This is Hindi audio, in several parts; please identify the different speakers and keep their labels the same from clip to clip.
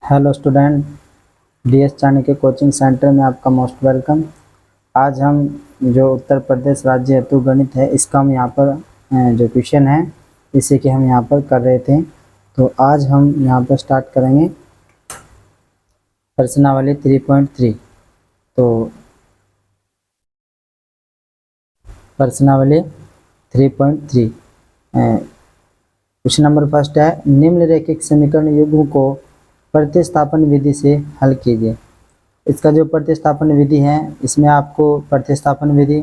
Speaker 1: Hello student, DS Chanakya coaching centre में आपका मोस्ट वेलकम। आज हम जो उत्तर प्रदेश राज्य हेतु गणित है इसका हम यहाँ पर जो क्वेश्चन है इसी के हम यहाँ पर कर रहे थे। तो आज हम यहाँ पर स्टार्ट करेंगे प्रश्नावली 3.3। तो प्रश्नावली 3.3 क्वेश्चन नंबर फर्स्ट है, निम्नलिखित समीकरण युग्म को प्रतिस्थापन विधि से हल कीजिए। इसका जो प्रतिस्थापन विधि है इसमें आपको प्रतिस्थापन विधि,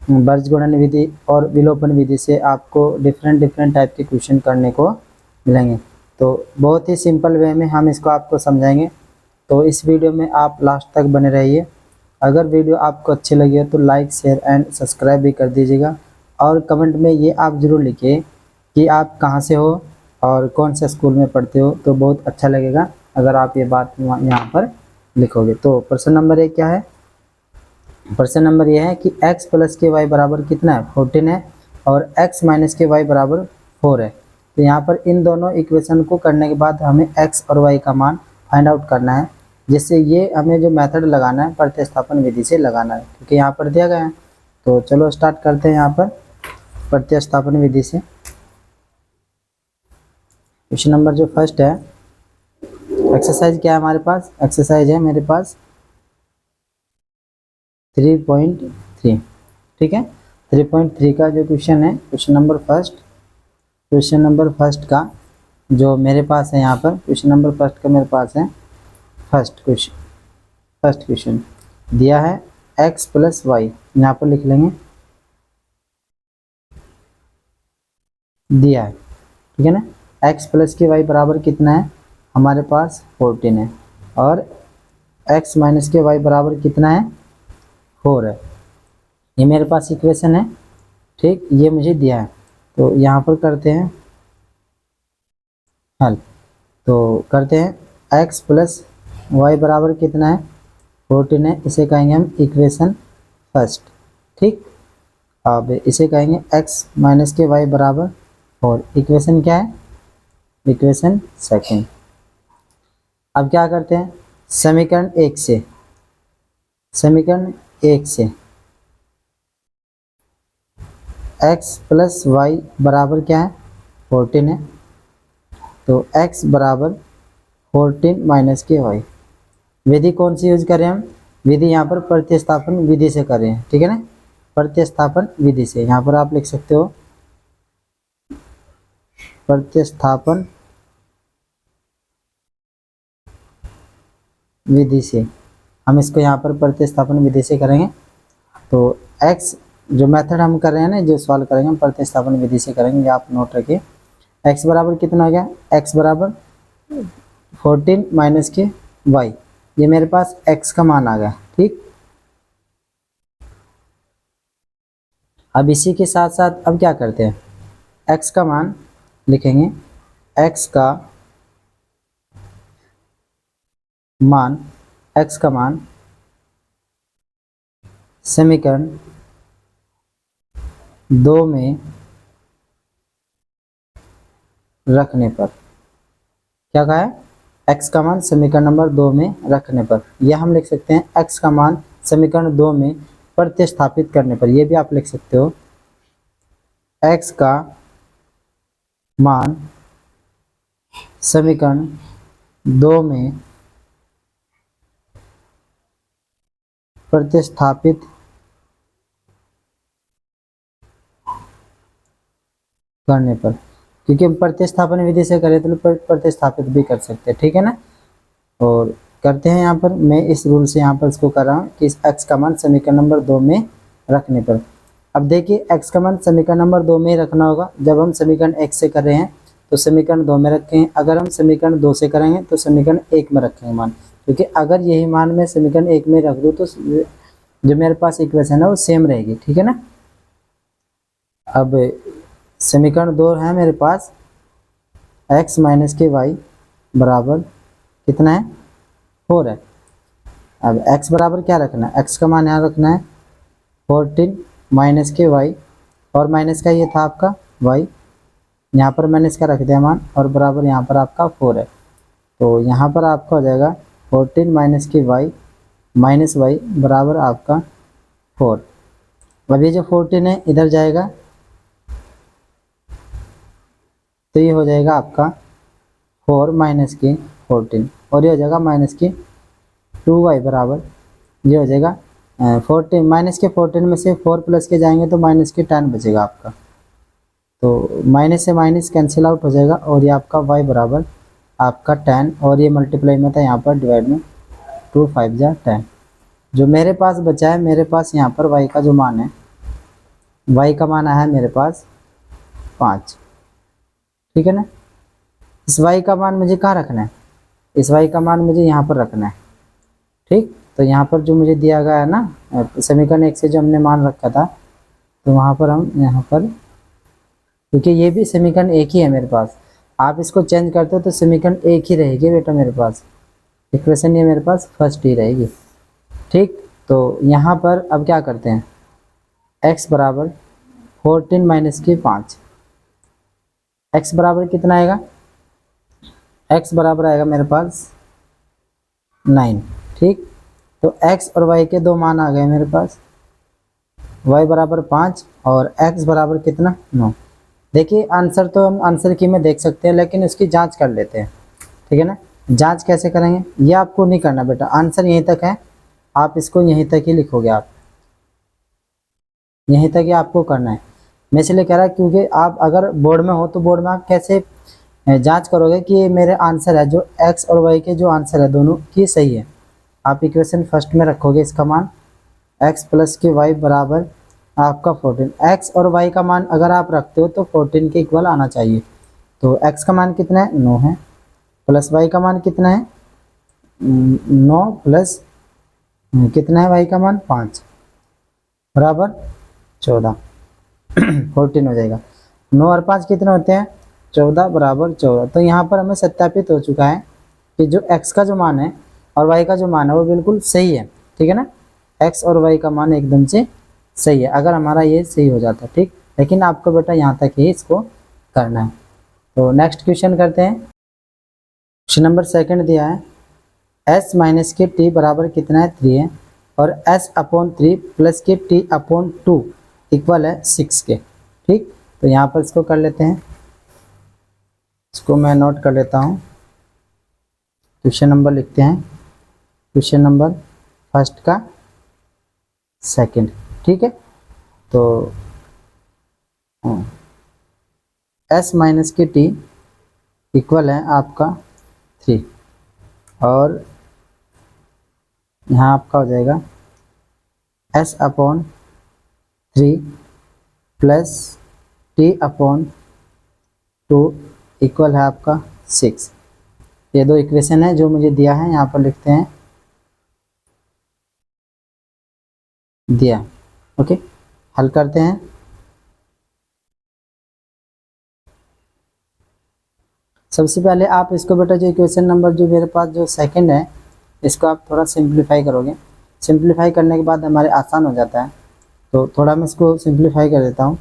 Speaker 1: बीजगणन विधि और विलोपन विधि से आपको डिफरेंट टाइप के क्वेश्चन करने को मिलेंगे। तो बहुत ही सिंपल वे में हम इसको आपको समझाएंगे। तो इस वीडियो में आप लास्ट तक बने रहिए। अगर वीडियो आपको अच्छी लगी हो तो लाइक, शेयर एंड सब्सक्राइब भी कर दीजिएगा और कमेंट में ये आप ज़रूर लिखिए कि आप कहाँ से हो और कौन से स्कूल में पढ़ते हो। तो बहुत अच्छा लगेगा अगर आप ये बात यहाँ पर लिखोगे। तो प्रश्न नंबर 1 क्या है? प्रश्न नंबर ये है कि x प्लस के वाई बराबर कितना है? 14 है और x माइनस के वाई बराबर 4 है। तो यहाँ पर इन दोनों इक्वेशन को करने के बाद हमें x और y का मान फाइंड आउट करना है, जिससे ये हमें जो मेथड लगाना है प्रतिस्थापन विधि से लगाना है, क्योंकि यहाँ पर दिया गया है। तो चलो स्टार्ट करते हैं यहाँ पर प्रतिस्थापन विधि से। क्वेश्चन नंबर जो फर्स्ट है, एक्सरसाइज क्या है हमारे पास? एक्सरसाइज है मेरे पास 3.3। ठीक है, 3.3 का जो क्वेश्चन है, क्वेश्चन नंबर फर्स्ट का जो मेरे पास है यहाँ पर, क्वेश्चन नंबर फर्स्ट का मेरे पास है फर्स्ट क्वेश्चन दिया है x प्लस वाई, यहाँ पर लिख लेंगे दिया है। ठीक है ना, x प्लस के वाई बराबर कितना है? हमारे पास 14 है और x माइनस के वाई बराबर कितना है? 4 है। ये मेरे पास इक्वेशन है। ठीक, ये मुझे दिया है। तो यहाँ पर करते हैं हल। तो करते हैं x प्लस वाई बराबर कितना है? 14 है। इसे कहेंगे हम इक्वेशन फर्स्ट। ठीक, अब इसे कहेंगे x माइनस के वाई बराबर 4। इक्वेशन क्या है? Equation second. अब क्या करते हैं? समीकरण 1 से x प्लस वाई बराबर क्या है? 14 है। तो x बराबर 14 माइनस के वाई। विधि कौन सी यूज करें हम? विधि यहाँ पर प्रतिस्थापन विधि से कर रहे हैं। ठीक है ना, प्रतिस्थापन विधि से। यहाँ पर आप लिख सकते हो प्रतिस्थापन विधि से। हम इसको यहाँ पर प्रतिस्थापन विधि से करेंगे। तो x जो मेथड हम कर रहे हैं ना, जो सॉल्व करेंगे हम प्रतिस्थापन विधि से करेंगे, आप नोट रखिए। x बराबर कितना हो गया? x बराबर 14 माइनस के y। ये मेरे पास x का मान आ गया। ठीक, अब इसी के साथ साथ अब क्या करते हैं? x का मान लिखेंगे। x का मान समीकरण 2 में रखने पर, क्या कहा है? x का मान समीकरण नंबर 2 में रखने पर, यह हम लिख सकते हैं x का मान समीकरण 2 में प्रतिस्थापित करने पर। यह भी आप लिख सकते हो x का मान समीकरण 2 में प्रतिस्थापित करने पर, क्योंकि हम प्रतिस्थापन विधि से करें तो प्रतिस्थापित भी कर सकते हैं। ठीक है ना, और करते हैं यहाँ पर। मैं इस रूल से यहाँ पर इसको कर रहा हूँ कि इस x का मान समीकरण नंबर 2 में रखने पर। अब देखिए, x का मान समीकरण नंबर 2 में ही रखना होगा। जब हम समीकरण 1 से कर रहे हैं तो समीकरण 2 में रखें, अगर हम समीकरण 2 से करेंगे तो समीकरण 1 में रखेंगे मान, क्योंकि अगर यही मान मैं समीकरण 1 में रख दूँ तो जो मेरे पास इक्वेशन है वो सेम रहेगी। ठीक है ना, अब समीकरण 2 है मेरे पास x माइनस के वाई बराबर कितना है? 4 है। अब x बराबर क्या रखना है? x का मान यहाँ रखना है 14 माइनस के वाई, और माइनस का ये था आपका y, यहाँ पर मैंने इसका रख दिया मान, और बराबर यहाँ पर आपका 4 है। तो यहाँ पर आपका हो जाएगा 14 माइनस के वाई माइनस वाई बराबर आपका 4। अब ये जो 14 है इधर जाएगा तो ये हो जाएगा आपका 4 माइनस के 14 और ये हो जाएगा माइनस के 2y बराबर ये हो जाएगा 14 माइनस के 14 में से 4 प्लस के जाएंगे तो माइनस के 10 बचेगा आपका। तो माइनस से माइनस कैंसिल आउट हो जाएगा और ये आपका y बराबर आपका 10 और ये मल्टीप्लाई में था यहाँ पर डिवाइड में 2 5 जा 10। जो मेरे पास बचा है मेरे पास यहाँ पर y का जो मान है y का मान आया है मेरे पास 5। ठीक है ना। इस y का मान मुझे कहाँ रखना है, इस y का मान मुझे यहाँ पर रखना है। ठीक, तो यहाँ पर जो मुझे दिया गया है ना समीकरण 1 से जो हमने मान रखा था तो वहाँ पर हम यहाँ पर, क्योंकि ये भी समीकरण एक ही है मेरे पास, आप इसको चेंज करते हो तो समीकरण एक ही रहेगी बेटा मेरे पास, इक्वेशन ये मेरे पास फर्स्ट ही रहेगी। ठीक, तो यहाँ पर अब क्या करते हैं x बराबर 14 माइनस के 5, x बराबर कितना आएगा, x बराबर आएगा मेरे पास 9। ठीक, तो x और y के दो मान आ गए मेरे पास, y बराबर 5 और x बराबर कितना 9। देखिए आंसर तो हम आंसर की में देख सकते हैं लेकिन उसकी जांच कर लेते हैं। ठीक है ना, जांच कैसे करेंगे ये आपको नहीं करना बेटा, आंसर यहीं तक है, आप इसको यहीं तक ही लिखोगे, आप यहीं तक ही आपको करना है। मैं इसलिए कह रहा क्योंकि आप अगर बोर्ड में हो तो बोर्ड में आप कैसे जांच करोगे कि ये मेरे आंसर है जो x और y के जो आंसर है दोनों की सही है। आप इक्वेशन फर्स्ट में रखोगे इसका मान x प्लस के y बराबर आपका 14, x और y का मान अगर आप रखते हो तो 14 के इक्वल आना चाहिए। तो x का मान कितना है 9 है, प्लस y का मान कितना है 9 प्लस कितना है y का मान 5 बराबर 14 14 हो जाएगा। 9 और 5 कितने होते हैं 14 बराबर 14। तो यहाँ पर हमें सत्यापित हो चुका है कि जो x का जो मान है और y का जो मान है वो बिल्कुल सही है। ठीक है ना, x और y का मान एकदम से सही है अगर हमारा ये सही हो जाता है। ठीक, लेकिन आपको बेटा यहाँ तक ही इसको करना है। तो नेक्स्ट क्वेश्चन करते हैं। क्वेश्चन नंबर 2 दिया है s माइनस के t बराबर कितना है 3 है और s अपॉन 3 प्लस के t अपॉन 2 इक्वल है 6 के। ठीक, तो यहाँ पर इसको कर लेते हैं, इसको मैं नोट कर लेता हूँ। क्वेश्चन नंबर लिखते हैं, क्वेश्चन नंबर फर्स्ट का 2। ठीक है, तो s माइनस के t इक्वल है आपका 3 और यहाँ आपका हो जाएगा s upon 3 plus t upon 2 equal है आपका 6। ये दो इक्वेशन है जो मुझे दिया है, यहाँ पर लिखते हैं दिया। ओके, हल करते हैं। सबसे पहले आप इसको बेटा जो इक्वेशन नंबर जो मेरे पास जो 2 है इसको आप थोड़ा सिंप्लीफाई करोगे, सिंप्लीफाई करने के बाद हमारे आसान हो जाता है। तो थोड़ा मैं इसको सिंप्लीफाई कर देता हूँ।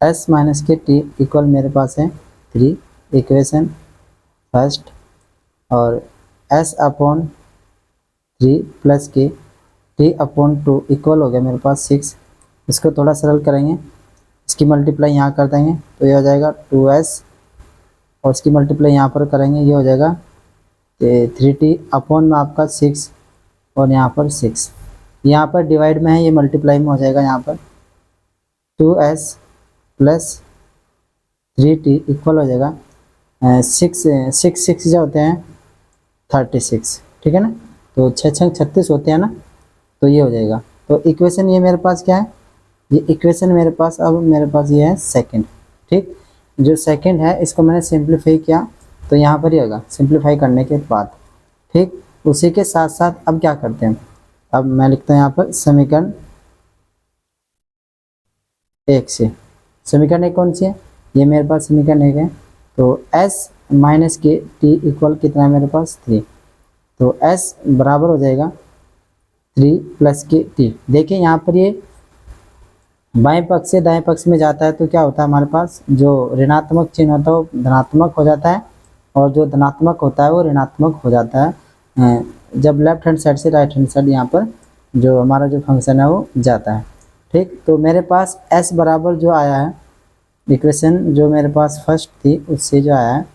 Speaker 1: s माइनस के t इक्वल मेरे पास है 3 इक्वेशन फर्स्ट और s अपॉन 3 प्लस के t अपॉन 2 इक्वल हो गया मेरे पास 6। इसको थोड़ा सरल करेंगे, इसकी मल्टीप्लाई यहाँ कर देंगे तो ये हो जाएगा 2s और इसकी मल्टीप्लाई यहाँ पर करेंगे ये हो जाएगा 3t अपॉन में आपका 6 और यहाँ पर 6, यहाँ पर डिवाइड में है ये मल्टीप्लाई में हो जाएगा यहाँ पर 2s प्लस 3t इक्वल हो जाएगा 6 जो होते हैं 36। ठीक है ना, तो 6 6 36 होते हैं ना, तो ये हो जाएगा। तो इक्वेशन ये मेरे पास क्या है, ये इक्वेशन मेरे पास अब मेरे पास ये है 2। ठीक, जो 2 है इसको मैंने सिंप्लीफाई किया तो यहाँ पर ही होगा सिंप्लीफाई करने के बाद। ठीक, उसी के साथ साथ अब क्या करते हैं, अब मैं लिखता हूँ यहाँ पर समीकरण 1 से। समीकरण 1 कौन सी है, ये मेरे पास समीकरण 1 है। तो s माइनस के t इक्वल कितना है मेरे पास 3, तो s बराबर हो जाएगा 3 प्लस के t। देखिए यहाँ पर ये बाएं पक्ष से दाएं पक्ष में जाता है तो क्या होता है, हमारे पास जो ऋणात्मक चिन्ह होता है वो धनात्मक हो जाता है और जो धनात्मक होता है वो ऋणात्मक हो जाता है जब लेफ्ट हैंड साइड से राइट हैंड साइड यहाँ पर जो हमारा जो फंक्शन है वो जाता है। ठीक, तो मेरे पास s बराबर जो आया है, इक्वेशन जो मेरे पास फर्स्ट थी उससे जो आया है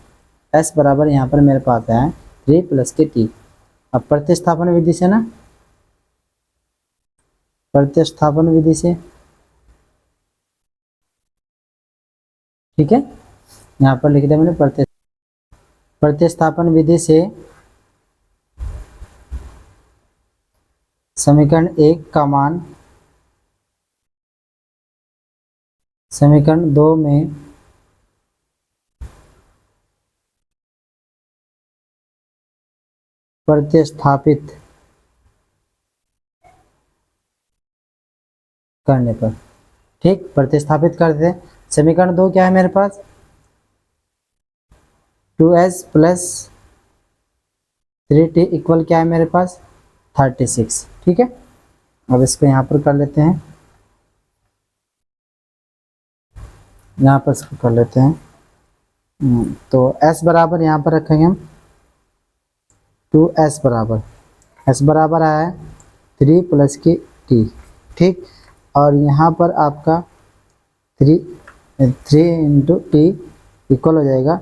Speaker 1: s बराबर यहाँ पर मेरे पास आया है 3 + के t। अब प्रतिस्थापन विधि से ना, प्रतिस्थापन विधि से, ठीक है, यहाँ पर लिख दिया मैंने प्रतिस्थापन विधि से समीकरण 1 का मान समीकरण 2 में प्रतिस्थापित करने पर, ठीक, प्रतिस्थापित कर दे। समीकरण 2 क्या है मेरे पास, 2s + 3t इक्वल क्या है मेरे पास 36। ठीक है, अब इसको यहाँ पर कर लेते हैं, यहाँ पर इसको कर लेते हैं। तो s बराबर यहाँ पर रखेंगे हम 2s बराबर, s बराबर आया है 3 + के t, ठीक, और यहाँ पर आपका 3 × t इक्वल हो जाएगा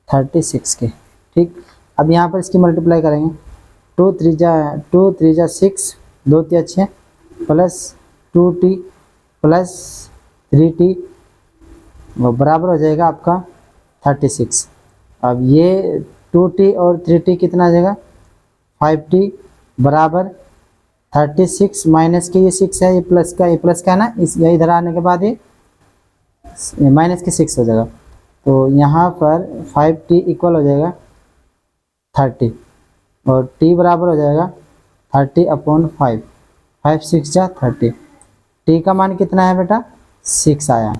Speaker 1: 36 के। ठीक, अब यहाँ पर इसकी मल्टीप्लाई करेंगे, 2 3 जा 6, 2 3 6 प्लस 2t प्लस 3t वो बराबर हो जाएगा आपका 36। अब ये 2t और 3t कितना आ जाएगा 5t बराबर 36 माइनस के ये 6 है, ये प्लस का है ना, इस ये इधर आने के बाद ये माइनस के 6 हो जाएगा। तो यहाँ पर 5t इक्वल हो जाएगा 30 और t बराबर हो जाएगा 30/5, 5 6 जा 30। t का मान कितना है बेटा 6 आया,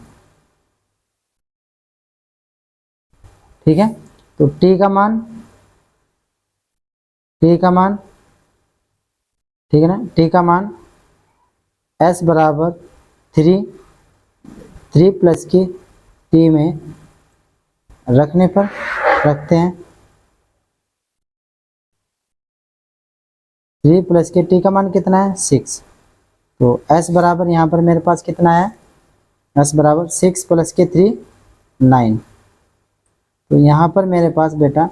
Speaker 1: ठीक है। तो t का मान ठीक है ना, t का मान s बराबर 3 + के t में रखने पर रखते हैं, 3 + के t का मान कितना है 6। तो s बराबर यहाँ पर मेरे पास कितना है, s बराबर 6 + के 3 9। तो यहाँ पर मेरे पास बेटा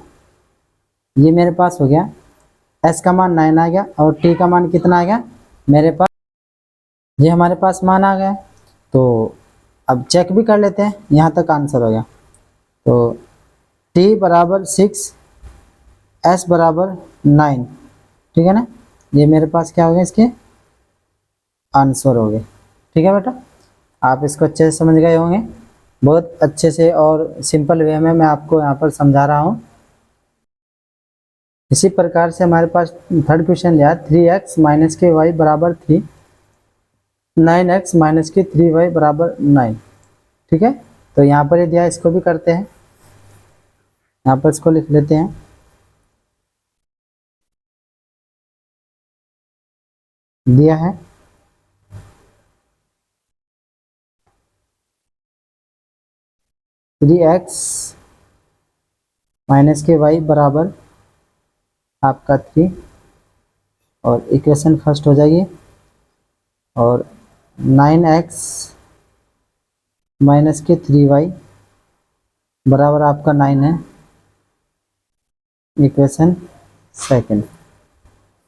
Speaker 1: ये मेरे पास हो गया, s का मान 9 आ गया और t का मान कितना आ गया मेरे पास, ये हमारे पास मान आ गया। तो अब चेक भी कर लेते हैं, यहाँ तक आंसर हो गया। तो t बराबर 6, s बराबर 9, ठीक है ना, ये मेरे पास क्या हो गया इसके आंसर हो गए। ठीक है बेटा, आप इसको अच्छे से समझ गए होंगे, बहुत अच्छे से और सिंपल वे में मैं आपको यहाँ पर समझा रहा हूँ। इसी प्रकार से हमारे पास थर्ड क्वेश्चन दिया 3x - के y बराबर 3, 9x - के 3y बराबर 9। ठीक है, तो यहाँ पर ये दिया, इसको भी करते हैं, यहाँ पर इसको लिख लेते हैं। दिया है 3x - के y बराबर आपका 3 और इक्वेशन फर्स्ट हो जाएगी, और 9x - के 3y बराबर आपका 9 है, इक्वेशन सेकंड।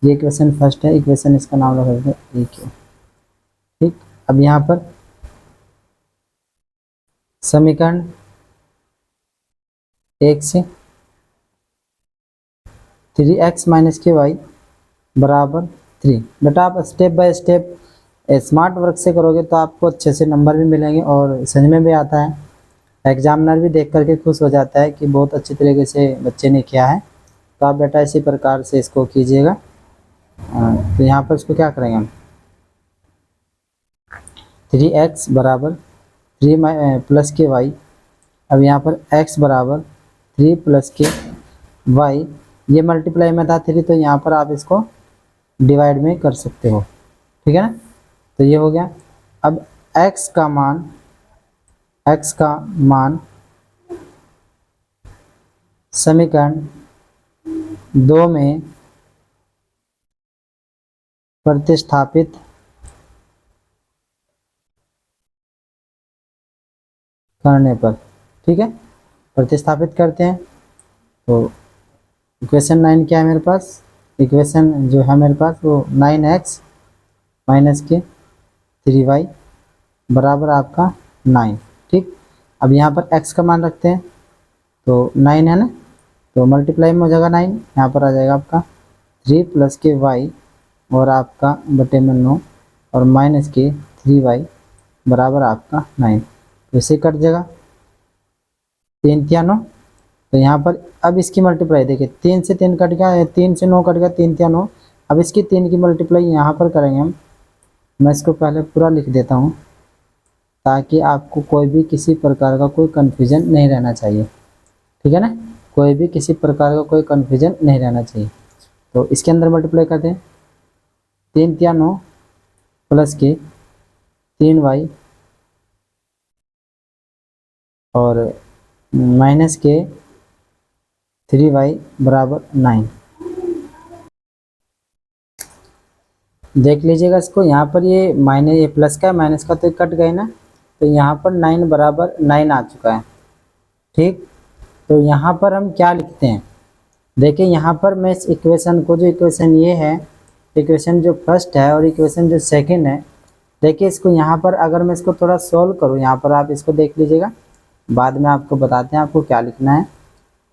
Speaker 1: ये इक्वेशन फर्स्ट है, इक्वेशन इसका नाम रख देते हैं EQ। ठीक, अब यहाँ पर समीकरण 1 से 3x - के y बराबर 3। बेटा आप step by step smart work से करोगे तो आपको अच्छे से नंबर भी मिलेंगे और समझ में भी आता है, एग्जामिनर भी देख करके खुश हो जाता है कि बहुत अच्छी तरीके से बच्चे ने किया है। तो आप बेटा इसी प्रकार से इसको कीजिएगा। तो यहाँ पर इसको क्या करेंगे हम, 3x बराबर 3 + के y, अब यहाँ पर x बराबर 3 + के y, ये मल्टीप्लाई में था 3 तो यहाँ पर आप इसको डिवाइड में कर सकते हो। ठीक है ना, तो ये हो गया। अब x का मान समीकरण 2 में प्रतिस्थापित करने पर, ठीक है, प्रतिस्थापित करते हैं। तो इक्वेशन 9 क्या है मेरे पास, इक्वेशन जो है मेरे पास वो 9x माइनस के 3y बराबर आपका 9, ठीक। अब यहाँ पर x का मान रखते हैं, तो 9 है ना, तो मल्टीप्लाई में हो जाएगा 9, यहाँ पर आ जाएगा आपका 3 प्लस के y और आपका बटे में 9 और माइनस के 3y बराबर आपका 9, तो इसे कट जाएगा 3 तिया 9। तो यहाँ पर अब इसकी मल्टीप्लाई देखिए, 3 से 3 कट गया, 3 से 9 कट गया, 3 तिया 9। अब इसकी 3 की मल्टीप्लाई यहाँ पर करेंगे हम। मैं इसको पहले पूरा लिख देता हूँ ताकि आपको कोई भी किसी प्रकार का कोई कन्फ्यूजन नहीं रहना चाहिए, ठीक है ना, कोई भी किसी प्रकार का कोई कन्फ्यूजन नहीं रहना चाहिए। तो इसके अंदर मल्टीप्लाई करते हैं, 3 तिया 9 प्लस के 3y और माइनस के 3y बराबर 9। देख लीजिएगा इसको, यहाँ पर ये माइनस, ये प्लस का माइनस का तो कट गए ना, तो यहाँ पर 9 बराबर 9 आ चुका है, ठीक। तो यहाँ पर हम क्या लिखते हैं, देखिए यहाँ पर मैं इस इक्वेशन को, जो इक्वेशन ये है, इक्वेशन जो फर्स्ट है और इक्वेशन जो सेकंड है, देखिए इसको यहाँ पर अगर मैं इसको थोड़ा सोल्व करूँ, यहाँ पर आप इसको देख लीजिएगा, बाद में आपको बताते हैं आपको क्या लिखना है।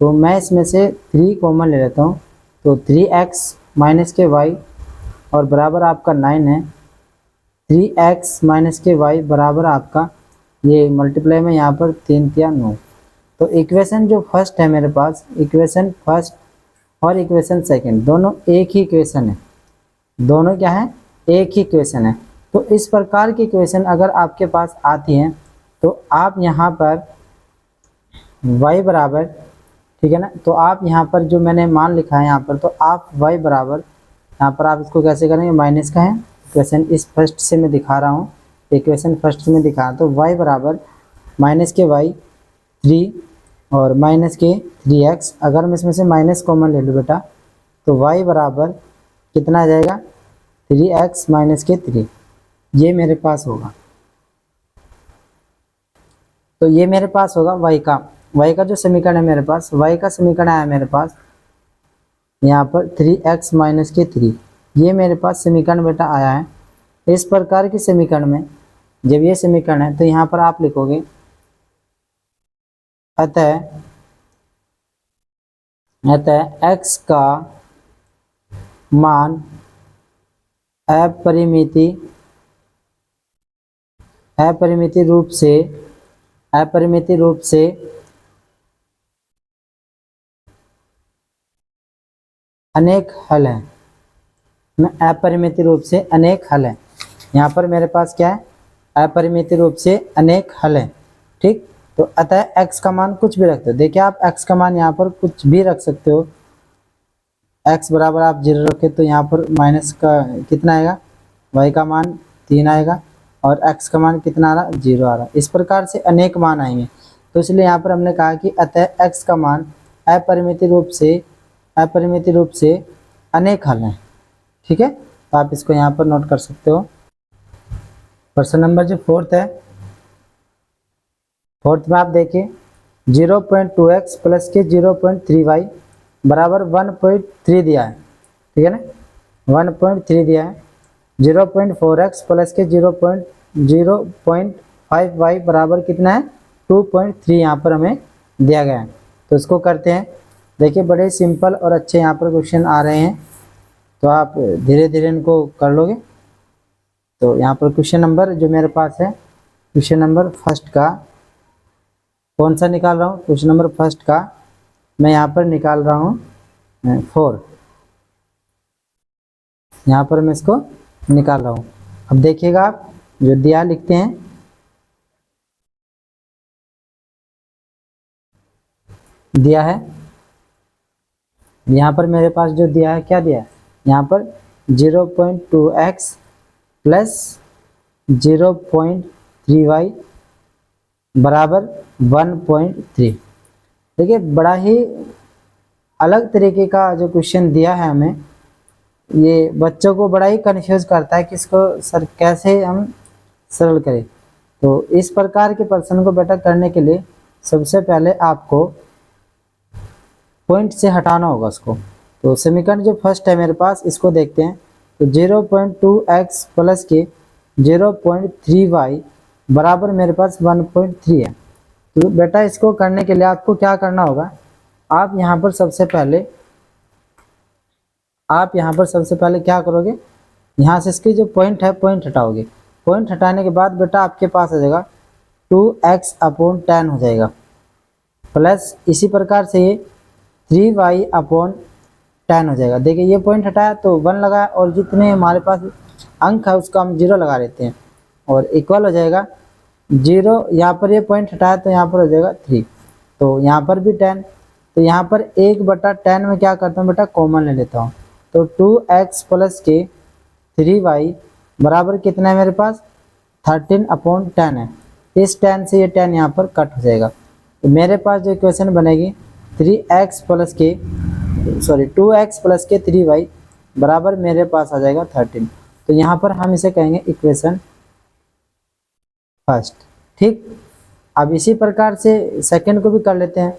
Speaker 1: तो मैं इसमें से 3 कॉमन ले लेता हूँ, तो 3x माइनस के y और बराबर आपका 9 है, 3x माइनस के y बराबर आपका ये मल्टीप्लाई में यहाँ पर 3 तिया 9। तो इक्वेशन जो फर्स्ट है मेरे पास, इक्वेशन फर्स्ट और इक्वेशन सेकंड दोनों एक ही इक्वेशन है, दोनों क्या है, एक ही इक्वेशन है। तो इस प्रकार की इक्वेशन अगर आपके पास आती है तो आप यहाँ पर y बराबर, ठीक है ना, तो आप यहाँ पर जो मैंने मान लिखा है यहाँ पर, तो आप y बराबर यहाँ पर आप इसको कैसे करेंगे, माइनस का है इक्वेशन, इस फर्स्ट से मैं दिखा रहा हूँ, इक्वेशन फर्स्ट से मैं दिखा रहा हूँ। तो y बराबर माइनस के y 3 और माइनस के 3x, अगर मैं इसमें से माइनस कॉमन ले लूँ बेटा, तो y बराबर कितना आ जाएगा, 3x माइनस के 3, ये मेरे पास होगा। तो ये मेरे पास होगा y का जो समीकरण है मेरे पास, y का समीकरण आया मेरे पास यहाँ पर 3x माइनस के 3, ये मेरे पास समीकरण बेटा आया है। इस प्रकार के समीकरण में जब ये समीकरण है तो यहाँ पर आप लिखोगे अतः x का मान अपरिमित रूप से अनेक हल है, अपरिमित रूप से अनेक हल है। यहाँ पर मेरे पास क्या है, अपरिमित रूप से अनेक हल है, ठीक। तो अतः x का मान कुछ भी रखते हो, देखिए आप x का मान यहाँ पर कुछ भी रख सकते हो, x बराबर आप 0 रखे तो यहाँ पर माइनस का कितना आएगा, y का मान 3 आएगा और x का मान कितना आ रहा, 0 आ रहा। इस प्रकार से अनेक मान आएंगे, तो इसलिए यहाँ पर हमने कहा कि अतः x का मान अपरिमित रूप से अनेक हल हैं, ठीक है। तो आप इसको यहाँ पर नोट कर सकते हो। प्रश्न नंबर जो फोर्थ है, फोर्थ में आप देखिए 0.2x प्लस के 0.3y बराबर 1.3 दिया है, ठीक है ना, 1.3 दिया है। 0.4x प्लस के 0.5y बराबर कितना है, 2.3 यहाँ पर हमें दिया गया है। तो इसको करते हैं, देखिए बड़े सिंपल और अच्छे यहाँ पर क्वेश्चन आ रहे हैं, तो आप धीरे धीरे इनको कर लोगे। तो यहाँ पर क्वेश्चन नंबर जो मेरे पास है, क्वेश्चन नंबर फर्स्ट का कौन सा निकाल रहा हूँ, क्वेश्चन नंबर फर्स्ट का मैं यहाँ पर निकाल रहा हूँ 4, यहाँ पर मैं इसको निकाल रहा हूँ। अब देखिएगा आप जो दिया लिखते हैं, दिया है यहाँ पर मेरे पास जो दिया है, क्या दिया है यहाँ पर 0.2x प्लस 0.3y 3y बराबर 1.3। देखिए बड़ा ही अलग तरीके का जो क्वेश्चन दिया है हमें, ये बच्चों को बड़ा ही कंफ्यूज करता है कि इसको सर कैसे हम सरल करें। तो इस प्रकार के प्रश्न को बेटा करने के लिए सबसे पहले आपको पॉइंट से हटाना होगा उसको। तो समीकरण जो फर्स्ट है मेरे पास, इसको देखते हैं। तो 0.2x प्लस के 0.3y बराबर मेरे पास 1.3 है। तो बेटा इसको करने के लिए आपको क्या करना होगा, आप यहाँ पर सबसे पहले क्या करोगे, यहाँ से इसकी जो पॉइंट है पॉइंट हटाओगे। पॉइंट हटाने के बाद बेटा आपके पास आ जाएगा 2x/10 हो जाएगा, प्लस इसी प्रकार से ये 3y/10 हो जाएगा। देखिए ये पॉइंट हटाया तो 1 लगा, और जितने हमारे पास अंक है उसका हम 0 लगा लेते हैं, और इक्वल हो जाएगा 0। यहाँ पर ये पॉइंट हटाया तो यहाँ पर हो जाएगा 3, तो यहाँ पर भी 10। तो यहाँ पर 1/10 में क्या करता हूँ बेटा, कॉमन ले लेता हूँ। तो 2x प्लस के 3y बराबर कितना है मेरे पास, 13/10 है। इस 10 से ये 10 यहाँ पर कट हो जाएगा। तो मेरे पास जो इक्वेशन बनेगी 2x प्लस के 3y बराबर मेरे पास आ जाएगा 13। तो यहाँ पर हम इसे कहेंगे इक्वेशन फर्स्ट। ठीक, अब इसी प्रकार से सेकंड को भी कर लेते हैं,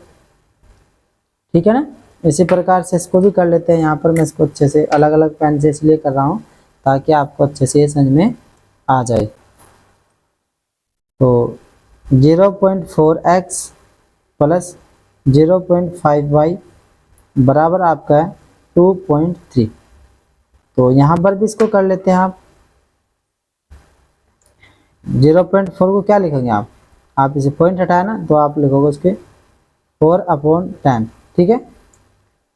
Speaker 1: ठीक है ना। इसी प्रकार से इसको भी कर लेते हैं। यहाँ पर मैं इसको अच्छे से अलग अलग पेन से इसलिए कर रहा हूँ ताकि आपको अच्छे से ये समझ में आ जाए। तो 0.4x प्लस 0.5y बराबर आपका है 2.3। तो यहाँ पर भी इसको कर लेते हैं आप। 0.4 को क्या लिखेंगे आप इसे पॉइंट हटाया ना, तो आप लिखोगे उसके 4/10, ठीक है,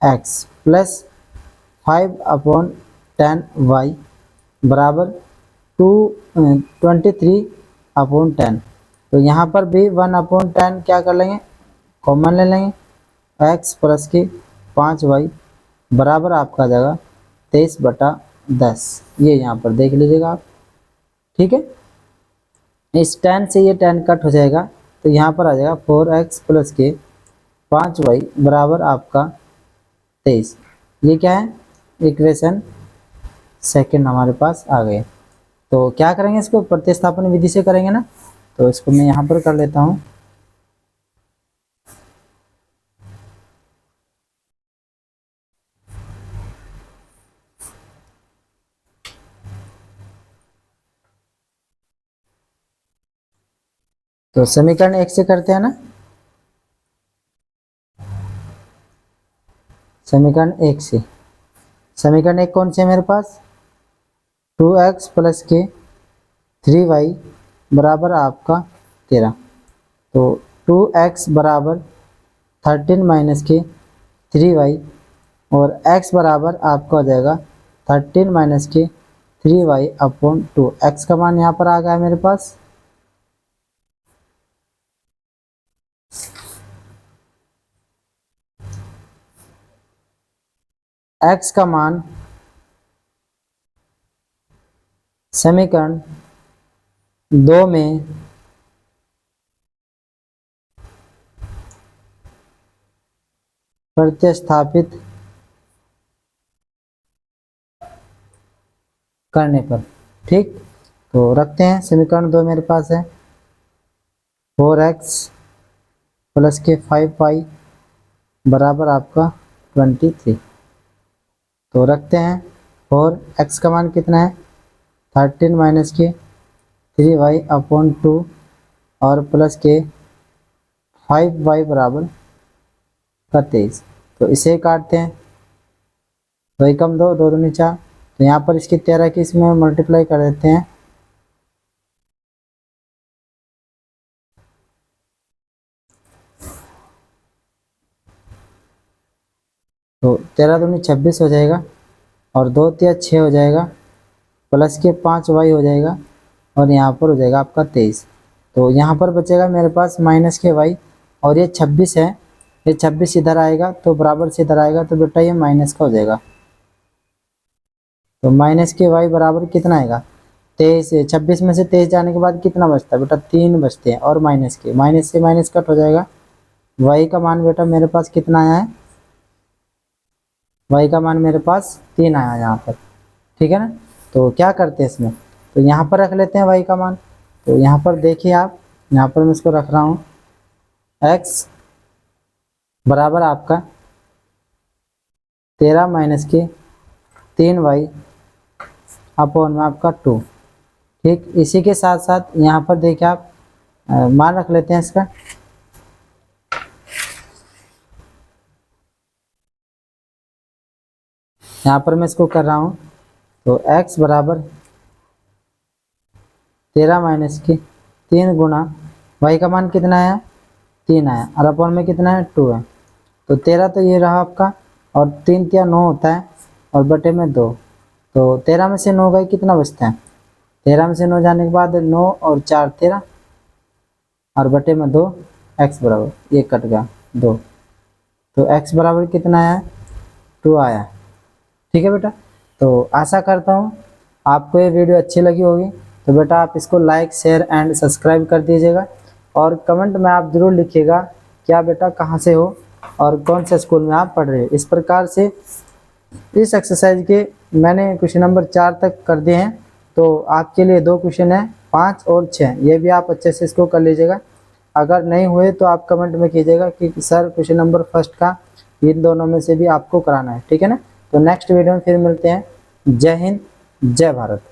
Speaker 1: x प्लस 5/10y बराबर 23/10। तो यहाँ पर भी 1/10 क्या कर लेंगे, कॉमन ले लेंगे। x प्लस के 5y बराबर आपका आ जाएगा 23/10। ये यहाँ पर देख लीजिएगा आप, ठीक है। इस 10 से ये 10 कट हो जाएगा, तो यहाँ पर आ जाएगा 4x प्लस के 5y बराबर आपका 23। ये क्या है, इक्वेशन सेकंड हमारे पास आ गए। तो क्या करेंगे, इसको प्रतिस्थापन विधि से करेंगे ना। तो इसको मैं यहाँ पर कर लेता हूँ। तो समीकरण 1 से करते हैं ना। समीकरण 1 से, समीकरण 1 कौन से है मेरे पास, 2x प्लस के 3y बराबर आपका 13। तो 2x बराबर 13 माइनस के 3y, और x बराबर आपका हो जाएगा 13 माइनस के 3y/2। x का मान यहाँ पर आ गया है मेरे पास। x का मान समीकरण 2 में प्रतिस्थापित करने पर, ठीक। तो रखते हैं, समीकरण 2 मेरे पास है 4x प्लस के 5y बराबर आपका 23। तो रखते हैं 4x का मान कितना है, 13 माइनस के 3y/2 और प्लस के 5y बराबर 23। तो इसे काटते हैं, 2 एकम 2, 2 दूनी 4। तो यहाँ पर इसकी 13 की इसमें मल्टीप्लाई कर देते हैं। तो 13 दूनी 26 हो जाएगा, और 2 तिया 6 हो जाएगा, प्लस के 5y हो जाएगा, और यहाँ पर हो जाएगा आपका 23। तो यहाँ पर बचेगा मेरे पास माइनस के y, और ये 26 है, ये 26 इधर आएगा तो बराबर से इधर आएगा, तो बेटा ये माइनस का हो जाएगा। तो माइनस के y बराबर कितना आएगा, 23 26 में से 23 जाने के बाद कितना बचता है बेटा, 3 बचते हैं और माइनस के, माइनस से माइनस कट हो जाएगा। y का मान बेटा मेरे पास कितना आया है, y का मान मेरे पास 3 आया यहाँ पर, ठीक है ना। तो क्या करते हैं इसमें, तो यहाँ पर रख लेते हैं y का मान। तो यहाँ पर देखिए आप, यहाँ पर मैं इसको रख रहा हूँ, x बराबर आपका 13 माइनस के 3y अपॉन में आपका 2। ठीक, इसी के साथ साथ यहाँ पर देखिए आप मान रख लेते हैं इसका, यहाँ पर मैं इसको कर रहा हूँ। तो x बराबर 13 माइनस के 3 गुना y का मान कितना है, 3 आया, और अपॉन में कितना है, 2 है। तो 13 तो ये रहा आपका, और 3 3 9 होता है, और बटे में 2। तो 13 में से 9 गए, कितना बचता है, 13 में से 9 जाने के बाद 9 और 4 13, और बटे में 2, x बराबर ये कट गया 2। तो x बराबर कितना आया, 2 आया। ठीक है बेटा, तो आशा करता हूँ आपको ये वीडियो अच्छी लगी होगी। तो बेटा आप इसको लाइक शेयर एंड सब्सक्राइब कर दीजिएगा, और कमेंट में आप ज़रूर लिखिएगा क्या बेटा कहाँ से हो और कौन से स्कूल में आप पढ़ रहे हो। इस प्रकार से इस एक्सरसाइज के मैंने क्वेश्चन नंबर 4 तक कर दिए हैं। तो आपके लिए 2 क्वेश्चन हैं, 5 और 6, ये भी आप अच्छे से इसको कर लीजिएगा। अगर नहीं हुए तो आप कमेंट में कीजिएगा कि सर क्वेश्चन नंबर फर्स्ट का इन दोनों में से भी आपको कराना है, ठीक है ना। तो नेक्स्ट वीडियो में फिर मिलते हैं। जय हिंद, जय भारत।